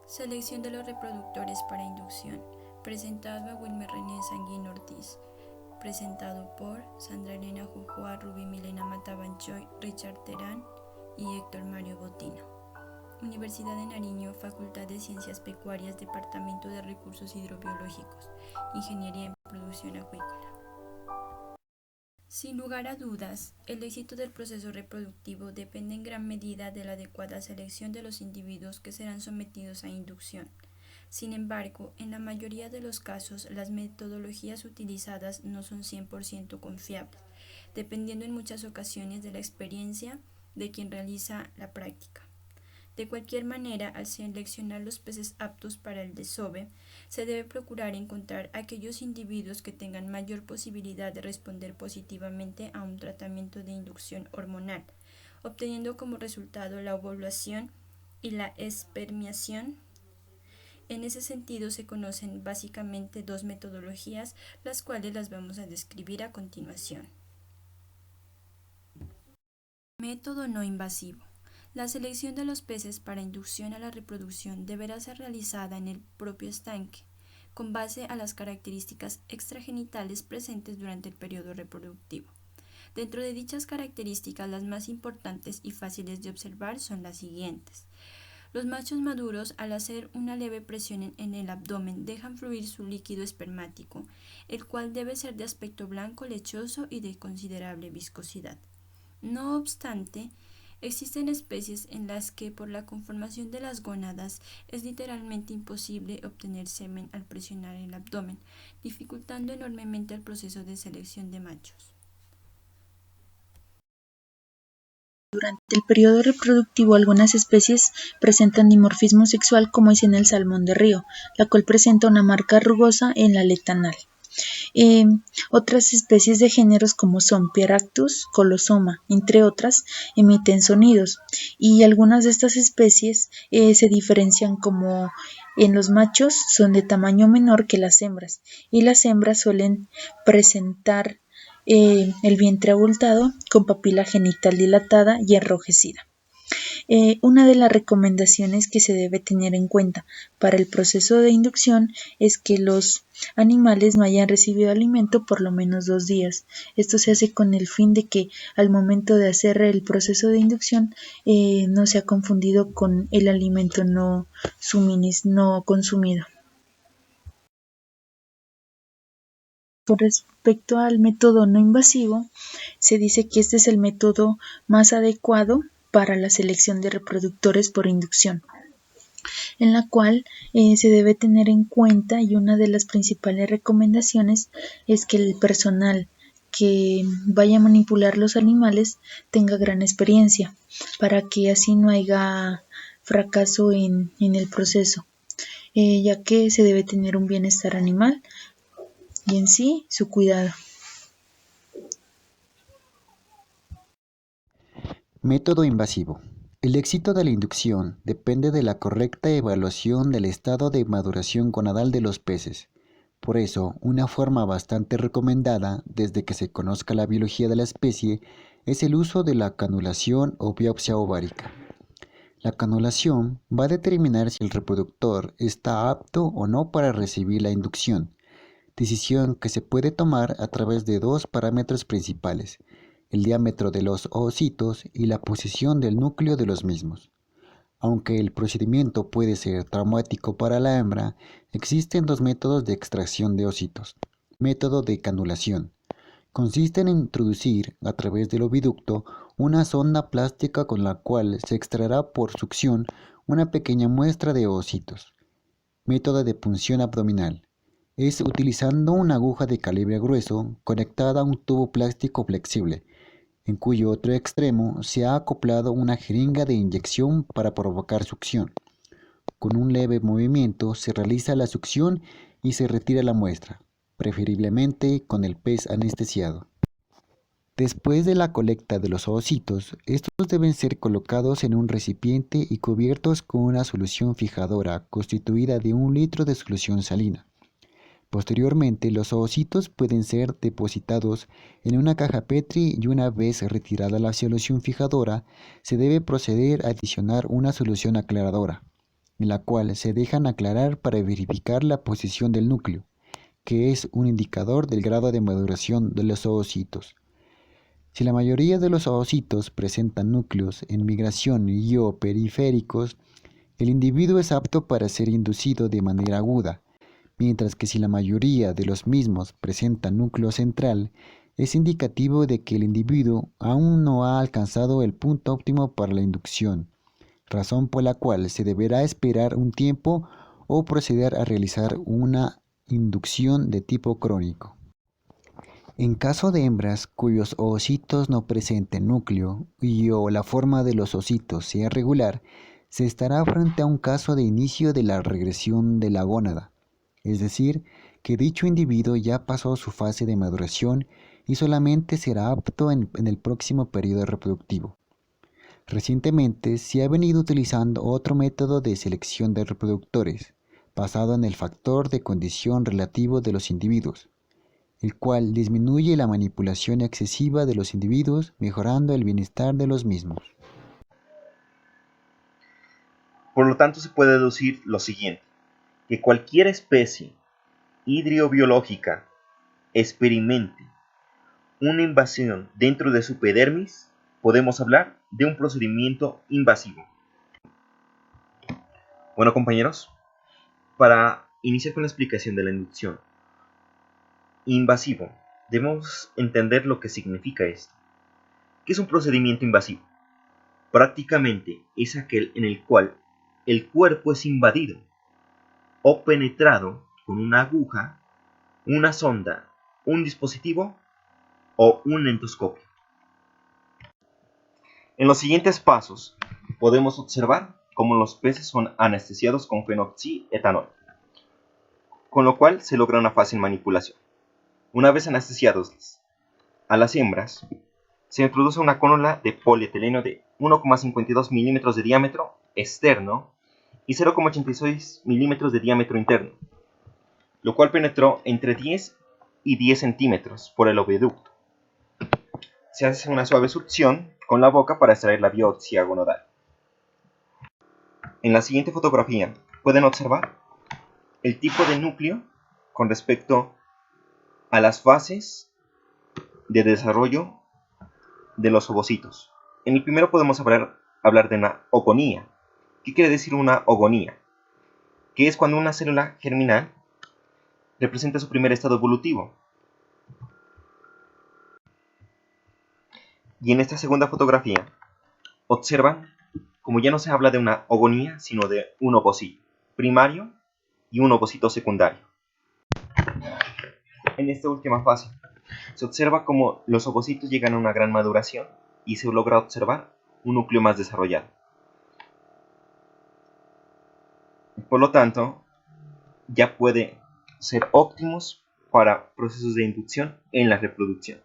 Selección de los reproductores para inducción. Presentado a Wilmer René Sanguín Ortiz. Presentado por Sandra Elena Jujua, Rubí Milena Matabanchoy, Richard Terán y Héctor Mario Botino. Universidad de Nariño, Facultad de Ciencias Pecuarias, Departamento de Recursos Hidrobiológicos, Ingeniería en Producción Acuícola. Sin lugar a dudas, el éxito del proceso reproductivo depende en gran medida de la adecuada selección de los individuos que serán sometidos a inducción. Sin embargo, en la mayoría de los casos, las metodologías utilizadas no son 100% confiables, dependiendo en muchas ocasiones de la experiencia de quien realiza la práctica. De cualquier manera, al seleccionar los peces aptos para el desove, se debe procurar encontrar aquellos individuos que tengan mayor posibilidad de responder positivamente a un tratamiento de inducción hormonal, obteniendo como resultado la ovulación y la espermiación. En ese sentido se conocen básicamente dos metodologías, las cuales las vamos a describir a continuación. Método no invasivo. La selección de los peces para inducción a la reproducción deberá ser realizada en el propio estanque, con base a las características extragenitales presentes durante el periodo reproductivo. Dentro de dichas características, las más importantes y fáciles de observar son las siguientes. Los machos maduros, al hacer una leve presión en el abdomen, dejan fluir su líquido espermático, el cual debe ser de aspecto blanco, lechoso y de considerable viscosidad. No obstante, existen especies en las que por la conformación de las gónadas es literalmente imposible obtener semen al presionar el abdomen, dificultando enormemente el proceso de selección de machos. Durante el periodo reproductivo, algunas especies presentan dimorfismo sexual, como es en el salmón de río, la cual presenta una marca rugosa en la aleta anal. Otras especies de géneros como son Pierractus, Colosoma, entre otras, emiten sonidos, y algunas de estas especies se diferencian como en los machos son de tamaño menor que las hembras, y las hembras suelen presentar el vientre abultado con papila genital dilatada y enrojecida. Una de las recomendaciones que se debe tener en cuenta para el proceso de inducción es que los animales no hayan recibido alimento por lo menos 2 días. Esto se hace con el fin de que al momento de hacer el proceso de inducción no sea confundido con el alimento no consumido. Con respecto al método no invasivo, se dice que este es el método más adecuado para la selección de reproductores por inducción, en la cual se debe tener en cuenta, y una de las principales recomendaciones es que el personal que vaya a manipular los animales tenga gran experiencia, para que así no haya fracaso en el proceso, ya que se debe tener un bienestar animal y en sí su cuidado. Método invasivo. El éxito de la inducción depende de la correcta evaluación del estado de maduración gonadal de los peces. Por eso, una forma bastante recomendada desde que se conozca la biología de la especie es el uso de la canulación o biopsia ovárica. La canulación va a determinar si el reproductor está apto o no para recibir la inducción, decisión que se puede tomar a través de dos parámetros principales: el diámetro de los ovocitos y la posición del núcleo de los mismos. Aunque el procedimiento puede ser traumático para la hembra, existen dos métodos de extracción de ocitos. Método de canulación. Consiste en introducir a través del oviducto una sonda plástica con la cual se extraerá por succión una pequeña muestra de ovocitos. Método de punción abdominal. Es utilizando una aguja de calibre grueso conectada a un tubo plástico flexible, en cuyo otro extremo se ha acoplado una jeringa de inyección para provocar succión. Con un leve movimiento se realiza la succión y se retira la muestra, preferiblemente con el pez anestesiado. Después de la colecta de los ovocitos, estos deben ser colocados en un recipiente y cubiertos con una solución fijadora constituida de 1 litro de solución salina. Posteriormente, los ovocitos pueden ser depositados en una caja Petri y una vez retirada la solución fijadora, se debe proceder a adicionar una solución aclaradora. en la cual se dejan aclarar para verificar la posición del núcleo, que es un indicador del grado de maduración de los ovocitos. Si la mayoría de los ovocitos presentan núcleos en migración y o periféricos, el individuo es apto para ser inducido de manera aguda, mientras que si la mayoría de los mismos presentan núcleo central, es indicativo de que el individuo aún no ha alcanzado el punto óptimo para la inducción, razón por la cual se deberá esperar un tiempo o proceder a realizar una inducción de tipo crónico. En caso de hembras cuyos ovocitos no presenten núcleo y o la forma de los ocitos sea regular, se estará frente a un caso de inicio de la regresión de la gónada, es decir, que dicho individuo ya pasó su fase de maduración y solamente será apto en el próximo periodo reproductivo. Recientemente se ha venido utilizando otro método de selección de reproductores, basado en el factor de condición relativo de los individuos, el cual disminuye la manipulación excesiva de los individuos, mejorando el bienestar de los mismos. Por lo tanto, se puede deducir lo siguiente, que cualquier especie hidrobiológica experimente una invasión dentro de su epidermis, podemos hablar de un procedimiento invasivo. Bueno, compañeros, para iniciar con la explicación de la inducción invasivo, debemos entender lo que significa esto. ¿Qué es un procedimiento invasivo? Prácticamente es aquel en el cual el cuerpo es invadido o penetrado con una aguja, una sonda, un dispositivo o un endoscopio. En los siguientes pasos podemos observar cómo los peces son anestesiados con fenoxietanol, con lo cual se logra una fácil manipulación. Una vez anestesiados a las hembras, se introduce una cónula de polietileno de 1,52 milímetros de diámetro externo y 0,86 milímetros de diámetro interno, lo cual penetró entre 10 y 10 centímetros por el oviducto. Se hace una suave succión con la boca para extraer la biopsia gonadal. En la siguiente fotografía pueden observar el tipo de núcleo con respecto a las fases de desarrollo de los ovocitos. En el primero podemos hablar de una ogonía. ¿Qué quiere decir una ogonía? Que es cuando una célula germinal representa su primer estado evolutivo. Y en esta segunda fotografía observan como ya no se habla de una ogonía, sino de un ovocito primario y un ovocito secundario. En esta última fase se observa cómo los ovocitos llegan a una gran maduración y se logra observar un núcleo más desarrollado. Por lo tanto, ya puede ser óptimos para procesos de inducción en la reproducción.